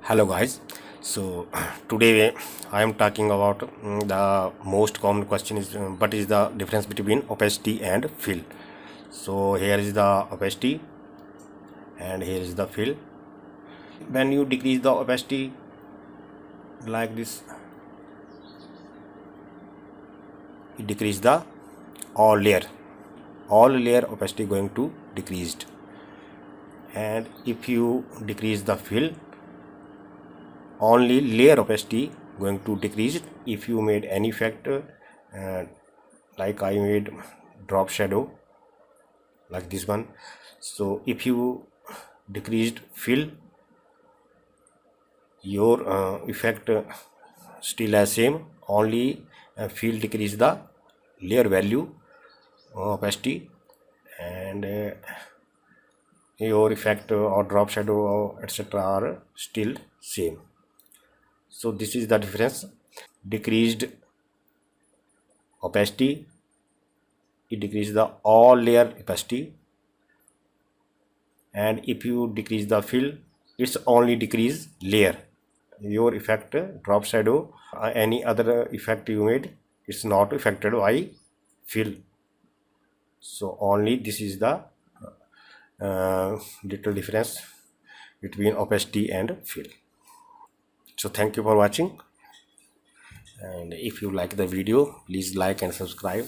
Hello guys. So today I am talking about the most common question is what is the difference between opacity and fill. So here is the opacity and here is the fill. When you decrease the opacity like this, it decrease the all layer opacity going to decreased. And if you decrease the fill, only layer opacity going to decrease. If you made any factor like I made drop shadow like this one, so if you decreased fill, your effect still as same, only fill decrease the layer value opacity, and your effect or drop shadow or etc are still same. So this is the difference. Decreased opacity, it decreases the all layer opacity, and if you decrease the fill, it's only decrease layer. Your effect drop shadow, any other effect you made, it's not affected by fill. So only this is the little difference between opacity and fill. So thank you for watching, and if you like the video, please like and subscribe.